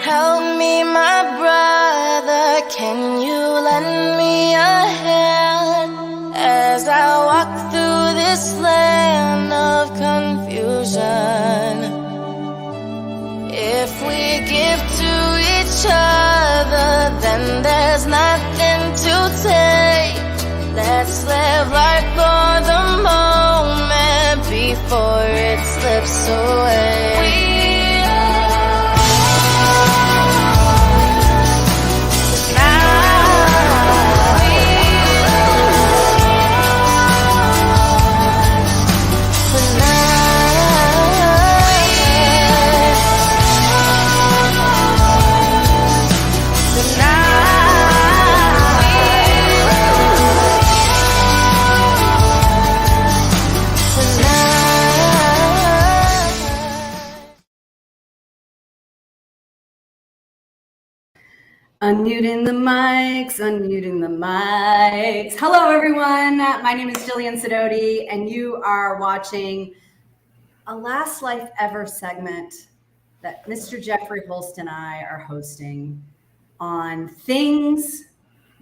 Help me, my brother, can you lend me a hand as I walk through this land of confusion? If we give to each other, then there's nothing to take. Let's live life for the moment before it slips away. Unmuting the mics, unmuting the mics. Hello, everyone. My name is Jillian Sidoti, and you are watching a Last Life Ever segment that Mr. Jeffrey Holst and I are hosting on things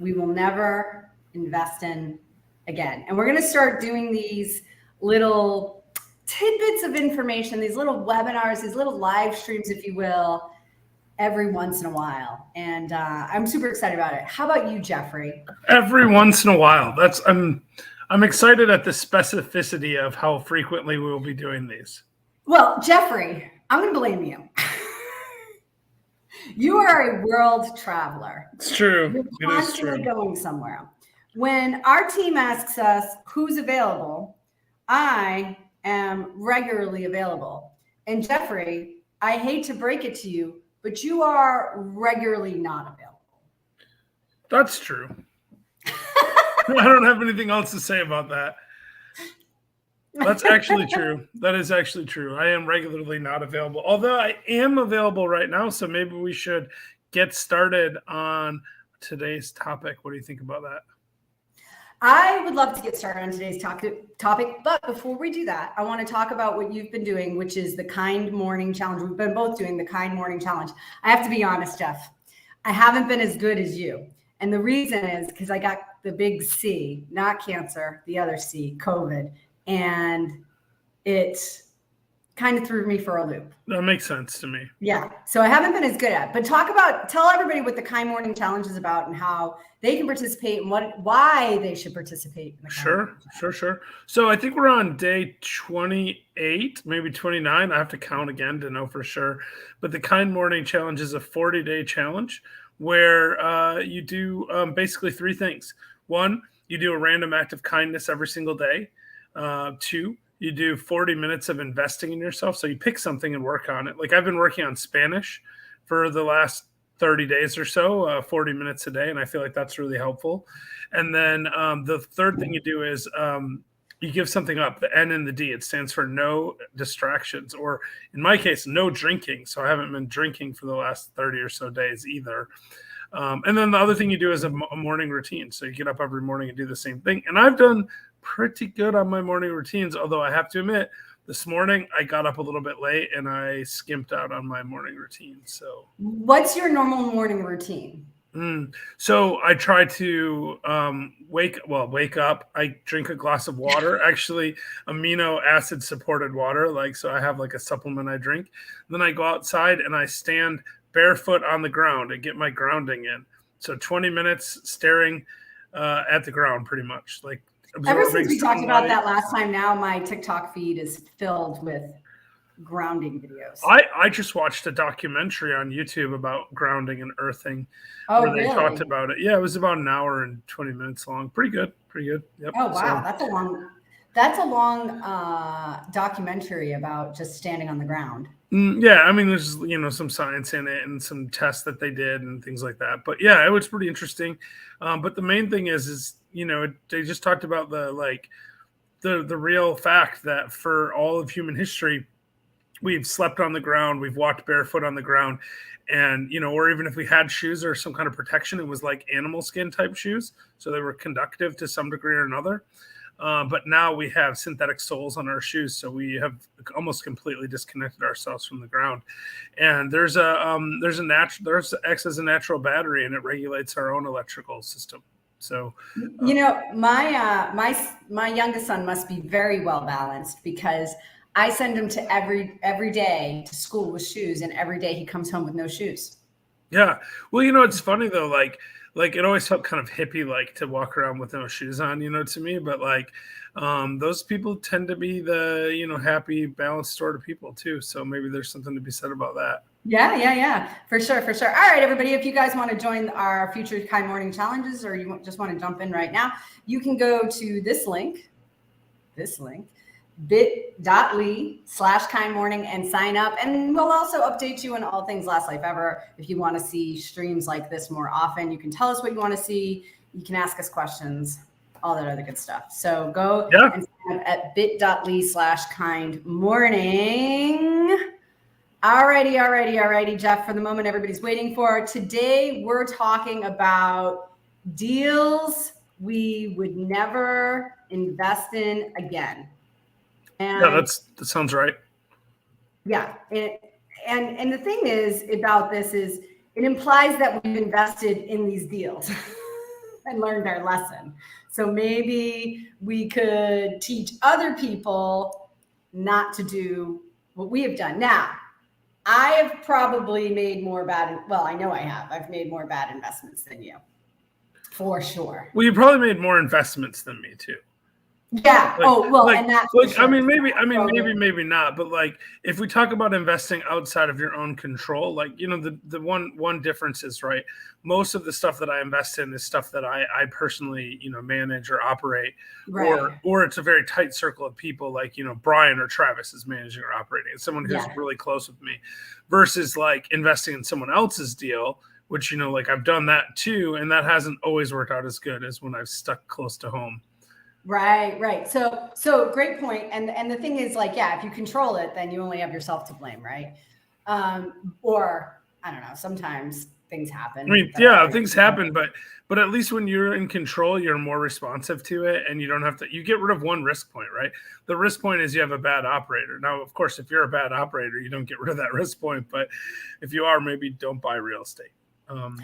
we will never invest in again. And we're going to start doing these little tidbits of information, these little webinars, these little live streams, if you will, every once in a while. And I'm super excited about it. How about you, Jeffrey? Every once in a while. I'm excited at the specificity of how frequently we will be doing these. Well, Jeffrey, I'm going to blame you. You are a world traveler. It's true. You're constantly going somewhere. When our team asks us who's available, I am regularly available. And Jeffrey, I hate to break it to you, but you are regularly not available. That's true. I don't have anything else to say about that. That's actually true. That is actually true. I am regularly not available, although I am available right now. So maybe we should get started on today's topic. What do you think about that? I would love to get started on today's topic, but before we do that, I want to talk about what you've been doing, which is the Kind Morning Challenge. We've been both doing the Kind Morning Challenge. I have to be honest, Jeff, I haven't been as good as you. And the reason is because I got the big C, not cancer, the other C, COVID. And it kind of threw me for a loop. That makes sense to me. Yeah. So I haven't been as good at it. But tell everybody what the Kind Morning Challenge is about and how they can participate and why they should participate in the Sure. So I think we're on day 28, maybe 29. I have to count again to know for sure. But the Kind Morning Challenge is a 40-day challenge where you do basically three things. One, you do a random act of kindness every single day. Two, you do 40 minutes of investing in yourself. So you pick something and work on it. Like I've been working on Spanish for the last 30 days or so, 40 minutes a day. And I feel like that's really helpful. And then the third thing you do is you give something up, the N and the D. It stands for no distractions, or in my case, no drinking. So I haven't been drinking for the last 30 or so days either. And then the other thing you do is a morning routine. So you get up every morning and do the same thing. And I've done pretty good on my morning routines, although I have to admit, this morning I got up a little bit late and I skimped out on my morning routine. So what's your normal morning routine? So I try to wake up. I drink a glass of water, actually amino acid supported water. So I have like a supplement I drink. Then I go outside and I stand barefoot on the ground and get my grounding in. So 20 minutes staring at the ground, pretty much. Like ever since we talked about that last time, now my TikTok feed is filled with grounding videos. I just watched a documentary on YouTube about grounding and earthing. Oh, where they really? talked about it. Yeah, it was about an hour and 20 minutes long. Pretty good. Yep. Oh, wow. That's a long documentary about just standing on the ground. Yeah, I mean, there's some science in it and some tests that they did and things like that. But yeah, it was pretty interesting. But the main thing is they just talked about the real fact that for all of human history, we've slept on the ground, we've walked barefoot on the ground, and or even if we had shoes or some kind of protection, it was like animal skin type shoes, so they were conductive to some degree or another. But now we have synthetic soles on our shoes, so we have almost completely disconnected ourselves from the ground. And there's acts as a natural battery, and it regulates our own electrical system. So, my youngest son must be very well balanced, because I send him to every day to school with shoes, and every day he comes home with no shoes. Yeah. Well, it's funny though, like it always felt kind of hippie like to walk around with no shoes on, to me. But those people tend to be the, happy, balanced sort of people too. So maybe there's something to be said about that. Yeah. For sure. All right, everybody, if you guys want to join our future Kind Morning challenges, or you just want to jump in right now, you can go to this link, bit.ly/Kind Morning, and sign up. And we'll also update you on all things Last Life Ever. If you want to see streams like this more often, you can tell us what you want to see. You can ask us questions, all that other good stuff. So go and sign up at bit.ly/Kind Morning. Alrighty, Jeff, for the moment everybody's waiting for. Today, we're talking about deals we would never invest in again. And that sounds right. Yeah. And the thing is about this is it implies that we've invested in these deals and learned our lesson. So maybe we could teach other people not to do what we have done. Now, I have probably made I know I have. I've made more bad investments than you, for sure. Well, you probably made more investments than me too. Yeah. And that's sure. Maybe not. But if we talk about investing outside of your own control, the one difference is, right, most of the stuff that I invest in is stuff that I personally, manage or operate, right. or it's a very tight circle of people, like, Brian or Travis is managing or operating. It's someone who's really close with me, versus investing in someone else's deal, which, I've done that too. And that hasn't always worked out as good as when I've stuck close to home. Right. So great point. And the thing is, if you control it, then you only have yourself to blame, right? Or I don't know, sometimes things happen. Things happen, but at least when you're in control, you're more responsive to it, and you don't have to, you get rid of one risk point, right? The risk point is you have a bad operator. Now, of course, if you're a bad operator, you don't get rid of that risk point, but if you are, maybe don't buy real estate. You don't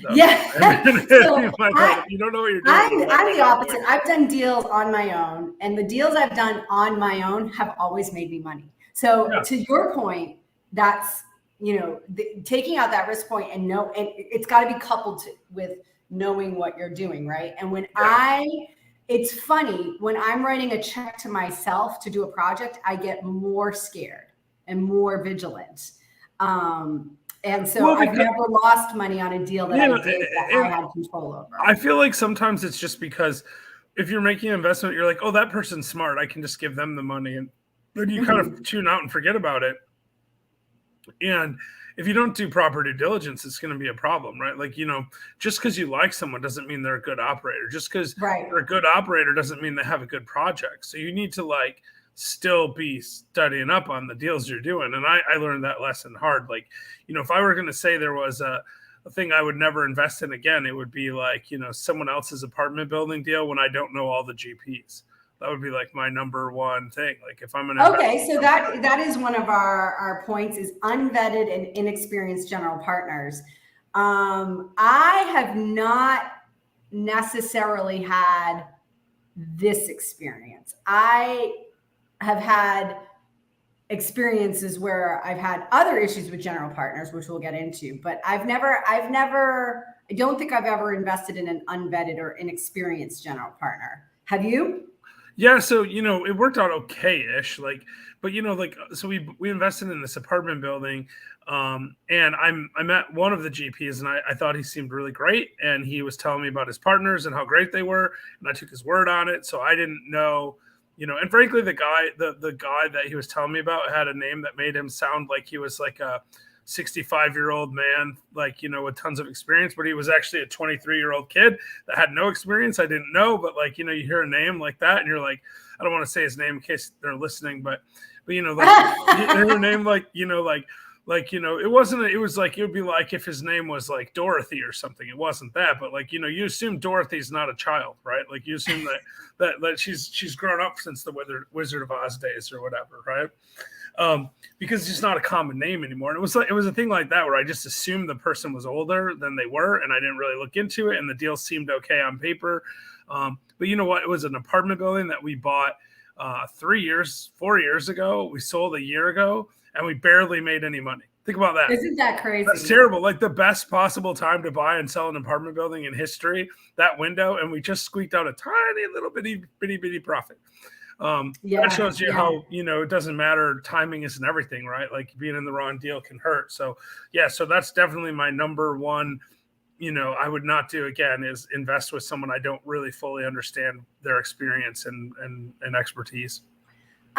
know what you're doing. I'm the opposite. I've done deals on my own, and the deals I've done on my own have always made me money. So to your point, that's, taking out that risk point, and it's got to be coupled with knowing what you're doing, right? And it's funny, when I'm writing a check to myself to do a project, I get more scared and more vigilant. And so I've never lost money on a deal that I did that I had control over. I feel like sometimes it's just because if you're making an investment, you're like, oh, that person's smart, I can just give them the money. And then you kind of tune out and forget about it. And if you don't do proper due diligence, it's going to be a problem, right? Just because you like someone doesn't mean they're a good operator. Just because they're a good operator doesn't mean they have a good project. So you need to still be studying up on the deals you're doing. And I learned that lesson hard. If I were going to say there was a thing I would never invest in again, it would be someone else's apartment building deal when I don't know all the GPs. That would be my number one thing. If I'm going to so that is one of our points, is unvetted and inexperienced general partners. I have not necessarily had this experience. I have had experiences where I've had other issues with general partners, which we'll get into, but I don't think I've ever invested in an unvetted or inexperienced general partner. Have you? Yeah. So, it worked out okay-ish, but so we invested in this apartment building, and I met one of the GPs, and I thought he seemed really great. And he was telling me about his partners and how great they were. And I took his word on it. So I didn't know, and frankly, the guy that he was telling me about had a name that made him sound like he was a 65-year-old man, with tons of experience, but he was actually a 23-year-old kid that had no experience. I didn't know, but you hear a name like that and you're like, I don't want to say his name in case they're listening, but you hear a name Like, it wasn't, it was like, it would be like if his name was like Dorothy or something. It wasn't that, but like, you assume Dorothy's not a child, right? Like you assume that she's grown up since the Wizard of Oz days or whatever, right? Because it's just not a common name anymore. And it was a thing like that where I just assumed the person was older than they were, and I didn't really look into it, and the deal seemed okay on paper. But you know what? It was an apartment building that we bought 4 years ago. We sold a year ago, and we barely made any money. Think about that. Isn't that crazy? That's terrible. Like the best possible time to buy and sell an apartment building in history, that window, and we just squeaked out a tiny little bitty profit. That shows you how, it doesn't matter. Timing isn't everything, right? Like being in the wrong deal can hurt. So so that's definitely my number one, I would not do again, is invest with someone I don't really fully understand their experience and expertise.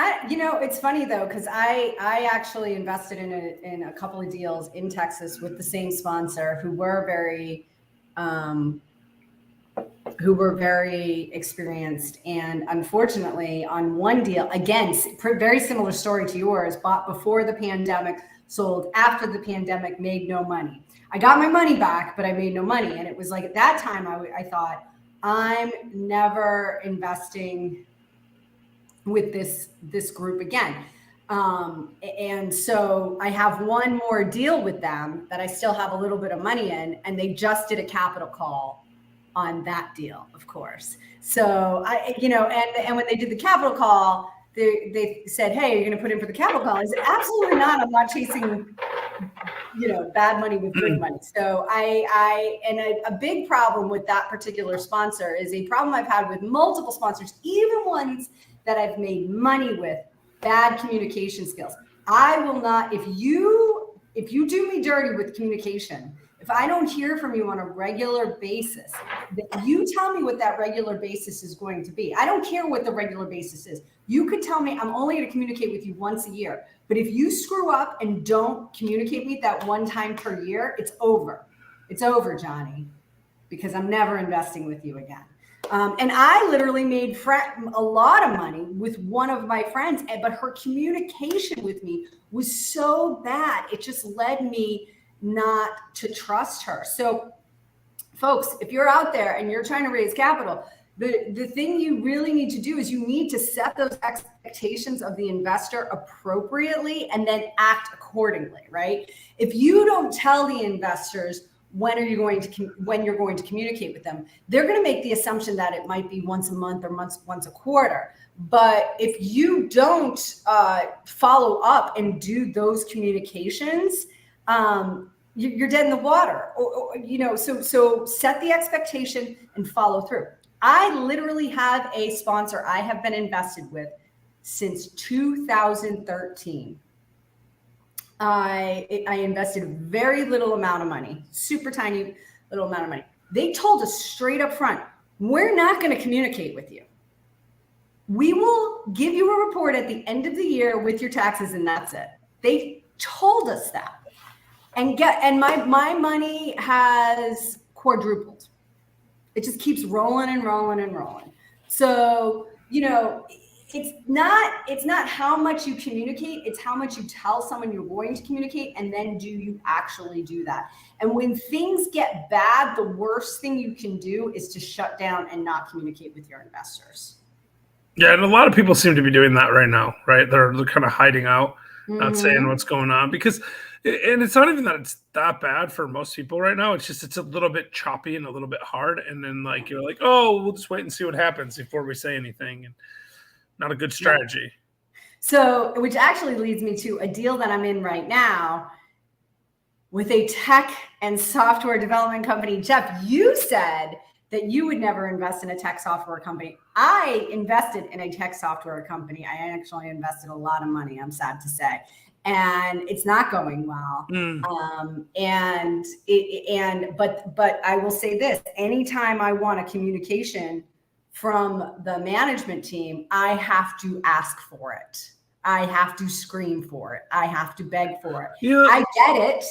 It's funny though, because I actually invested in a couple of deals in Texas with the same sponsor who were very experienced. And unfortunately, on one deal, again, very similar story to yours, bought before the pandemic, sold after the pandemic, made no money. I got my money back, but I made no money. And it was like at that time, I thought, I'm never investing with this group again. And so I have one more deal with them that I still have a little bit of money in, and they just did a capital call on that deal, of course. So and when they did the capital call, they said, "Hey, are you going to put in for the capital call?" I said, "Absolutely not. I'm not chasing, bad money with good money." So a big problem with that particular sponsor is a problem I've had with multiple sponsors, even ones that I've made money with, bad communication skills. I will not, if you do me dirty with communication, if I don't hear from you on a regular basis, that you tell me what that regular basis is going to be. I don't care what the regular basis is. You could tell me I'm only going to communicate with you once a year. But if you screw up and don't communicate with me that one time per year, it's over. It's over, Johnny, because I'm never investing with you again. And I literally made a lot of money with one of my friends, but her communication with me was so bad. It just led me not to trust her. So folks, if you're out there and you're trying to raise capital, the thing you really need to do is you need to set those expectations of the investor appropriately and then act accordingly, right? If you don't tell the investors when you're going to communicate with them, they're going to make the assumption that it might be once a month or once a quarter. But if you don't follow up and do those communications, you're dead in the water. So set the expectation and follow through. I literally have a sponsor I have been invested with since 2013. I invested very little amount of money, super tiny little amount of money. They told us straight up front, we're not going to communicate with you. We will give you a report at the end of the year with your taxes, and that's it. They told us that. And my money has quadrupled. It just keeps rolling and rolling and rolling. So, it's not how much you communicate, it's how much you tell someone you're going to communicate, and then do you actually do that. And when things get bad, the worst thing you can do is to shut down and not communicate with your investors. Yeah, and a lot of people seem to be doing that right now, right? They're kind of hiding out, not saying what's going on, because, and it's not even that it's that bad for most people right now. It's just, it's a little bit choppy and a little bit hard. And then you're like, oh, we'll just wait and see what happens before we say anything. And not a good strategy. So, which actually leads me to a deal that I'm in right now with a tech and software development company. Jeff, you said that you would never invest in a tech software company. I invested in a tech software company. I actually invested a lot of money, I'm sad to say, and it's not going well. But I will say this: anytime I want a communication from the management team, I have to ask for it. I have to scream for it. I have to beg for it. Yeah. I get it.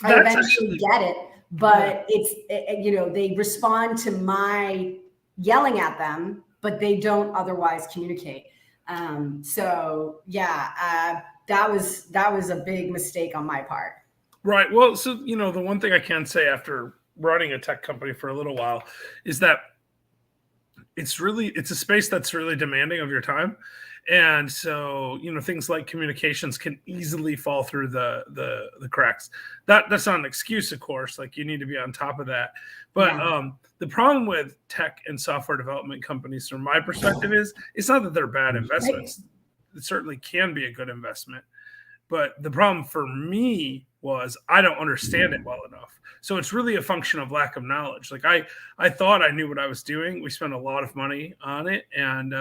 I eventually get it, but they respond to my yelling at them, but they don't otherwise communicate. that was a big mistake on my part. Right. Well, so, the one thing I can say after running a tech company for a little while is that it's a space that's really demanding of your time. And so, things like communications can easily fall through the cracks. That's not an excuse, of course, like you need to be on top of that. But the problem with tech and software development companies, from my perspective, is it's not that they're bad investments. It certainly can be a good investment. But the problem for me was I don't understand it well enough. So it's really a function of lack of knowledge. Like I thought I knew what I was doing. We spent a lot of money on it, and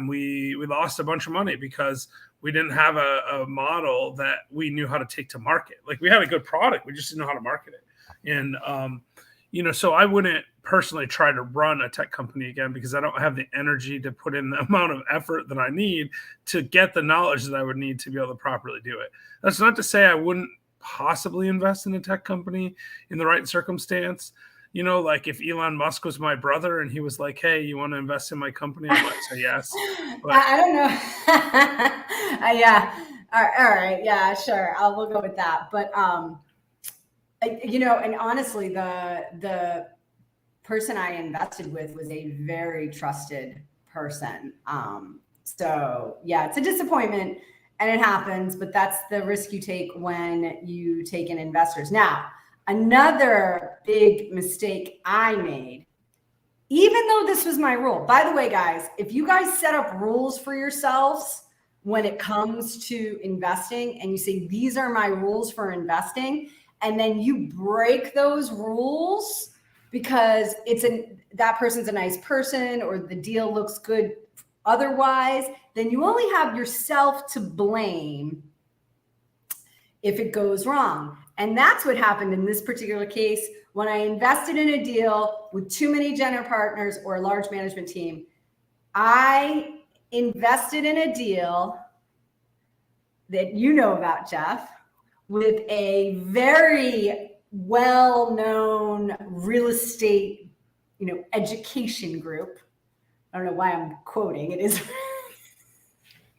we lost a bunch of money because we didn't have a model that we knew how to take to market. Like, we had a good product, we just didn't know how to market it. And so I wouldn't personally try to run a tech company again, because I don't have the energy to put in the amount of effort that I need to get the knowledge that I would need to be able to properly do it. That's not to say I wouldn't possibly invest in a tech company in the right circumstance. Like if Elon Musk was my brother and he was like, "Hey, you want to invest in my company?" I might say yes. But I don't know. Yeah. All right. Yeah, sure. We'll go with that. But, and honestly, the person I invested with was a very trusted person. So yeah, it's a disappointment and it happens, but that's the risk you take when you take in investors. Now, another big mistake I made, even though this was my rule. By the way, guys, if you guys set up rules for yourselves when it comes to investing and you say, these are my rules for investing, and then you break those rules because that person's a nice person or the deal looks good otherwise, then you only have yourself to blame if it goes wrong. And that's what happened in this particular case. When I invested in a deal with too many general partners or a large management team, I invested in a deal that you know about, Jeff, with a very well-known real estate, education group. I don't know why I'm quoting. It is.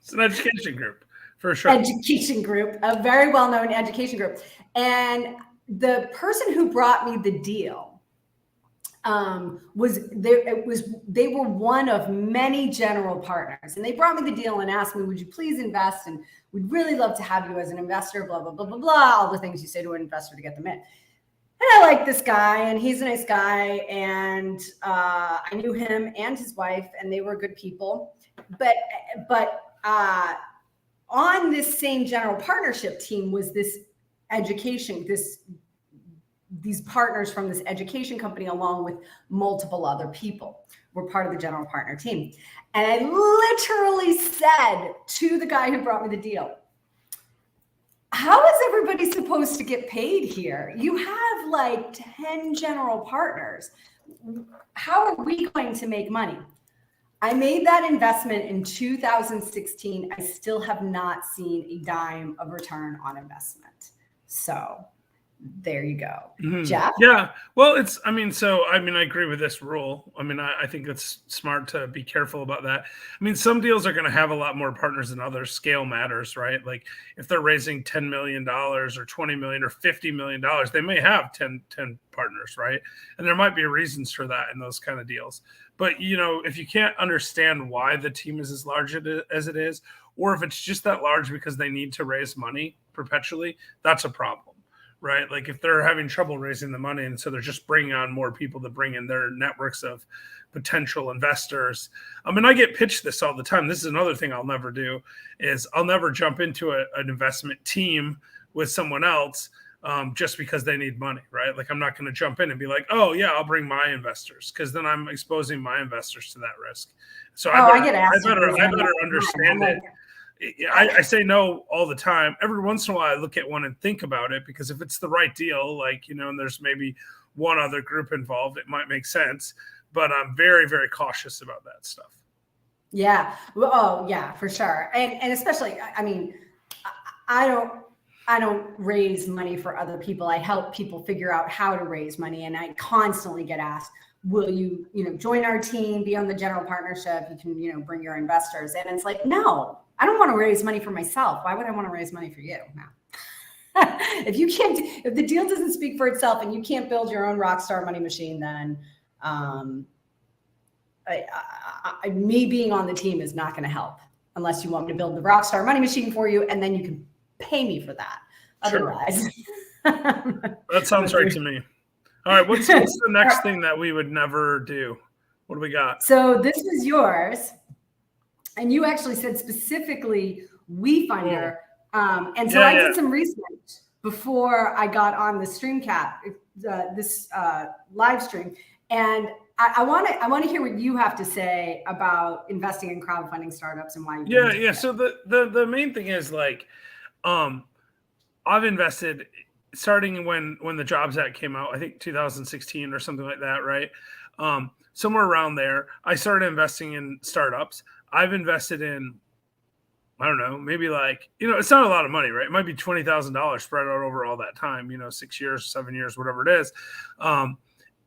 It's an education group, for sure. Education group, a very well-known education group. And the person who brought me the deal they were one of many general partners. And they brought me the deal and asked me, would you please invest? And we'd really love to have you as an investor, blah, blah, blah, blah, blah, all the things you say to an investor to get them in. And I like this guy, and he's a nice guy, and I knew him and his wife, and they were good people. But on this same general partnership team was this these partners from this education company, along with multiple other people, were part of the general partner team. And I literally said to the guy who brought me the deal, how is everybody supposed to get paid here? You have like 10 general partners. How are we going to make money? I made that investment in 2016. I still have not seen a dime of return on investment. So there you go. Mm-hmm. Jeff? Yeah. Well, I agree with this rule. I think it's smart to be careful about that. Some deals are going to have a lot more partners than others. Scale matters, right? Like if they're raising $10 million or $20 million or $50 million, they may have 10 partners, right? And there might be reasons for that in those kind of deals. But, if you can't understand why the team is as large as it is, or if it's just that large because they need to raise money perpetually, that's a problem. Right? Like if they're having trouble raising the money, and so they're just bringing on more people to bring in their networks of potential investors. I get pitched this all the time. This is another thing I'll never do, is I'll never jump into an investment team with someone else just because they need money, right? Like I'm not going to jump in and be like, oh yeah, I'll bring my investors, because then I'm exposing my investors to that risk. So I better understand it. I say no all the time. Every once in a while, I look at one and think about it, because if it's the right deal, and there's maybe one other group involved, it might make sense. But I'm very, very cautious about that stuff. Yeah. Oh, yeah, for sure. And especially, I don't raise money for other people. I help people figure out how to raise money, and I constantly get asked, will you, join our team, be on the general partnership? You can, bring your investors. And it's like, no. I don't want to raise money for myself. Why would I want to raise money for you? No. If the deal doesn't speak for itself and you can't build your own rockstar money machine, then me being on the team is not going to help unless you want me to build the rockstar money machine for you, and then you can pay me for that. Sure. Otherwise, that sounds right to me. All right, what's the next thing that we would never do? What do we got? So this was yours, and you actually said specifically WeFunder. And so I did some research before I got on the Streamcat, this live stream, and I want to hear what you have to say about investing in crowdfunding startups and why. Yeah. So the main thing is like, I've invested starting when the Jobs Act came out, I think 2016 or something like that, right? Somewhere around there, I started investing in startups. I've invested in, I don't know, maybe like, it's not a lot of money, right? It might be $20,000 spread out over all that time, 6 years, 7 years, whatever it is.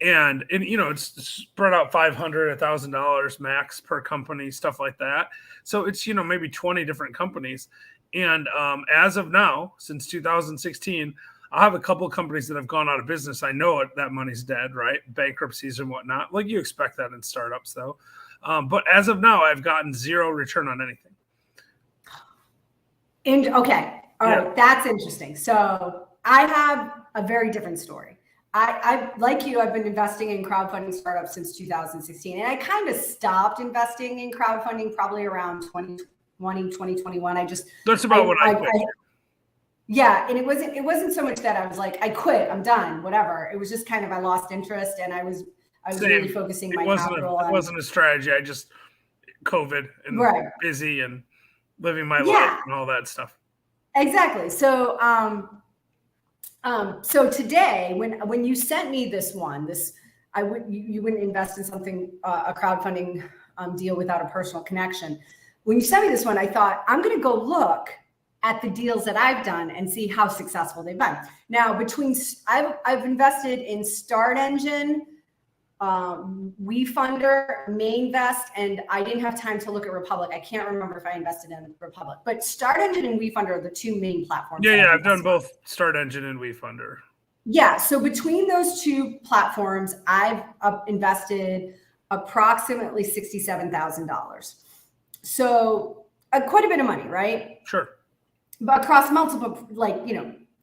And it's spread out $500, $1,000 max per company, stuff like that. So it's, maybe 20 different companies. And as of now, since 2016, I have a couple of companies that have gone out of business. I know that money's dead, right? Bankruptcies and whatnot. Like you expect that in startups though. But as of now, I've gotten zero return on anything. Okay. All right. That's interesting. So I have a very different story. I like you, I've been investing in crowdfunding startups since 2016. And I kind of stopped investing in crowdfunding probably around 2020, 2021. That's about what I quit. Yeah. And it wasn't so much that I was like, I quit, I'm done, whatever. It was just kind of, I lost interest and I was really focusing my capital on. It wasn't a strategy. I just, COVID and busy and living my life and all that stuff. Exactly. So, so today, when you sent me this one, you wouldn't invest in something, a crowdfunding deal without a personal connection. When you sent me this one, I thought I'm going to go look at the deals that I've done and see how successful they've been. Now, I've invested in Start Engine, WeFunder, Mainvest, and I didn't have time to look at Republic. I can't remember if I invested in Republic, but Start Engine and WeFunder are the two main platforms. Yeah, I've done both Start Engine and WeFunder. Yeah, so between those two platforms, I've invested approximately $67,000. So quite a bit of money, right? Sure. But across multiple,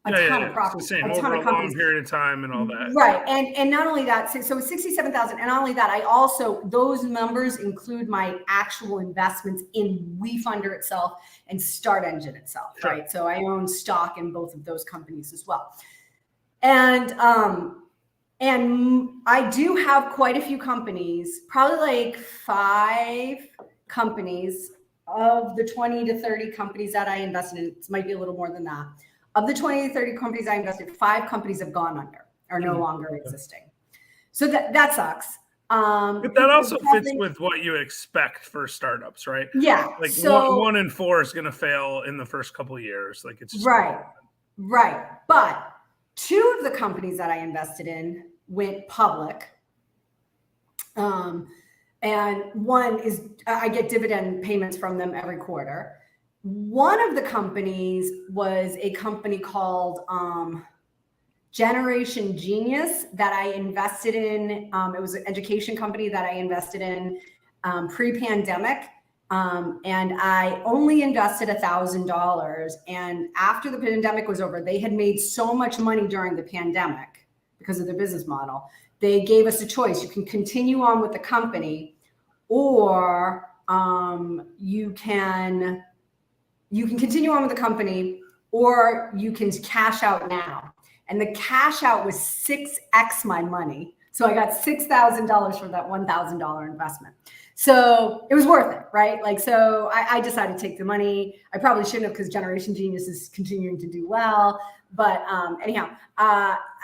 a ton of profits, a ton of companies, long period of time and all that. Right. And not only that, so it's 67,000. And not only that, I also, those numbers include my actual investments in WeFunder itself and Start Engine itself. Sure. Right. So I own stock in both of those companies as well. And I do have quite a few companies, probably like 5 companies of the 20 to 30 companies that I invested in. It might be a little more than that. Of the 20 to 30 companies I invested, 5 companies have gone under, are no longer existing. So that sucks. But that also fits with what you expect for startups, right? Yeah. Like so, 1 in 4 is going to fail in the first couple of years. Like it's just right. But 2 of the companies that I invested in went public. And one is, I get dividend payments from them every quarter. One of the companies was a company called Generation Genius that I invested in. It was an education company that I invested in pre-pandemic. And I only invested $1,000. And after the pandemic was over, they had made so much money during the pandemic because of their business model. They gave us a choice. You can continue on with the company, or you can continue on with the company, or you can cash out now. And the cash out was 6x my money. So I got $6,000 for that $1,000 investment. So it was worth it, right? Like, so I decided to take the money. I probably shouldn't have, because Generation Genius is continuing to do well. But anyhow,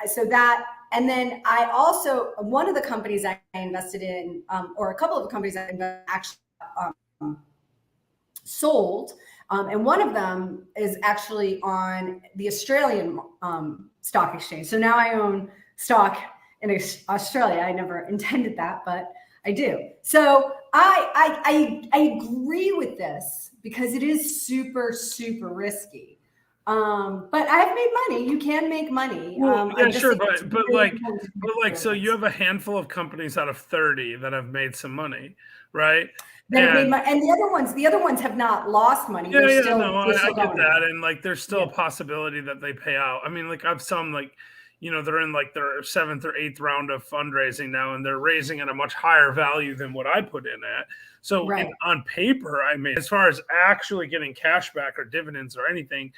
so that, and then I also, one of the companies I invested in, or a couple of the companies I actually sold, and one of them is actually on the Australian stock exchange. So now I own stock in Australia. I never intended that, but I do. So I agree with this because it is super, super risky. But I've made money. You can make money. Well, I yeah, just sure, think it's but really like, important to but do like, so you diligence. have a handful of companies out of 30 that have made some money, right? That have made And money, and the other ones have not lost money. yeah, They're yeah, still no, they're I still get going that, on. and like, there's still a Yeah. possibility that they pay out. I mean, like, I've some like, they're in like their seventh or eighth round of fundraising now, and they're raising at a much higher value than what I put in at. So, Right. on paper, I mean, as far as actually getting cash back or dividends or anything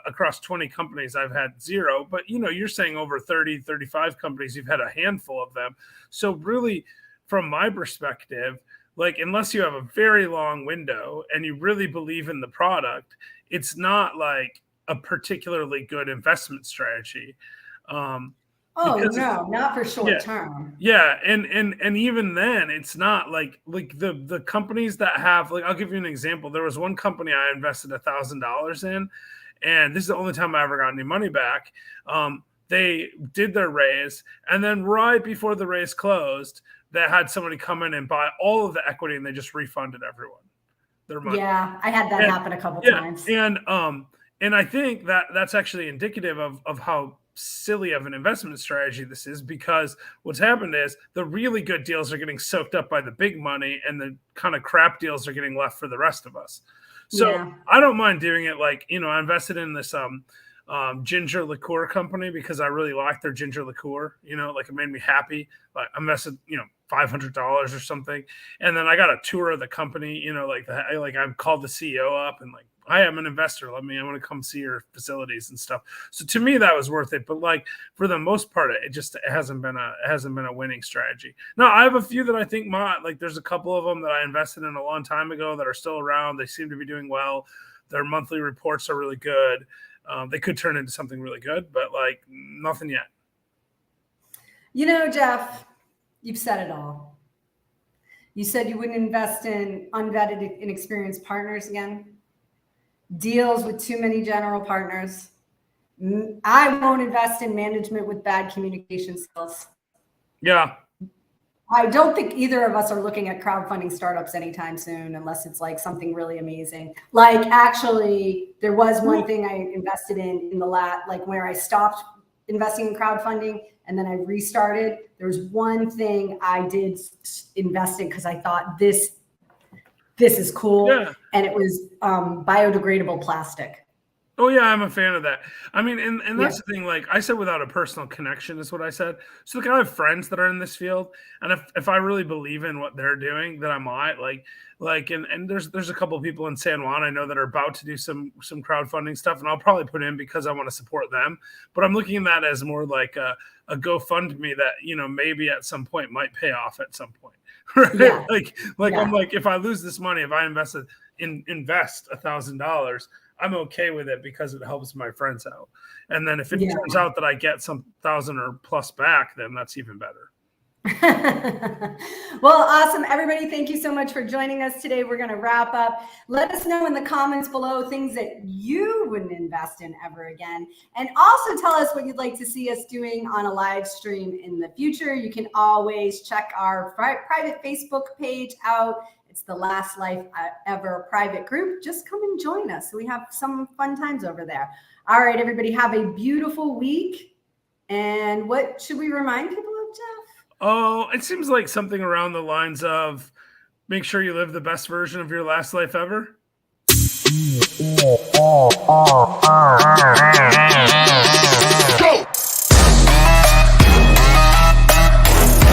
across 20 companies, I've had zero. But you're saying over 30, 35 companies, you've had a handful of them. So, really, from my perspective, like, unless you have a very long window and you really believe in the product, it's not like a particularly good investment strategy. Um, Oh because it's, no, not for yeah, short term. yeah, and even then, it's not like the companies that have, like, I'll give you an example. There was one company I invested $1,000 in, and this is the only time I ever got any money back. They did their raise, and then right before the raise closed, they had somebody come in and buy all of the equity, and they just refunded everyone their money. Yeah, I had that And happen a couple yeah, times. and I think that that's actually indicative of how silly of an investment strategy this is, because what's happened is the really good deals are getting soaked up by the big money, and the kind of crap deals are getting left for the rest of us. So Yeah. I don't mind doing it. Like, I invested in this ginger liqueur company because I really like their ginger liqueur. Like, it made me happy. Like, I invested, $500 or something, and then I got a tour of the company. Like, I called the CEO up and, like, I am an investor. I want to come see your facilities and stuff. So to me, that was worth it. But like, for the most part, it hasn't been a winning strategy. Now, I have a few that I think there's a couple of them that I invested in a long time ago that are still around. They seem to be doing well. Their monthly reports are really good. They could turn into something really good, but like, nothing yet. Jeff, you've said it all. You said you wouldn't invest in unvetted, inexperienced partners again. Deals with too many general partners. I won't invest in management with bad communication skills. Yeah. I don't think either of us are looking at crowdfunding startups anytime soon, unless it's like something really amazing. Like, actually, there was one thing I invested in the like where I stopped investing in crowdfunding and then I restarted. There was one thing I did invest in because I thought this is cool. Yeah. And it was biodegradable plastic. Oh yeah, I'm a fan of that. I mean, and that's the thing. Like I said, without a personal connection is what I said. So like, I have friends that are in this field, and if I really believe in what they're doing, then I might and there's a couple of people in San Juan I know that are about to do some crowdfunding stuff, and I'll probably put in because I want to support them. But I'm looking at that as more like a GoFundMe that maybe at some point might pay off at some point. Right? Yeah. Like I'm like, if I lose this money, if I invest $1,000, I'm okay with it because it helps my friends out. And then if it turns out that I get some 1,000 or plus back, then that's even better. Well, awesome. Everybody, thank you so much for joining us today. We're going to wrap up. Let us know in the comments below things that you wouldn't invest in ever again. And also tell us what you'd like to see us doing on a live stream in the future. You can always check our private Facebook page out. It's the Last Life Ever private group. Just come and join us. We have some fun times over there. All right, everybody, have a beautiful week. And what should we remind people of, Jeff? Oh, it seems like something around the lines of make sure you live the best version of your last life ever.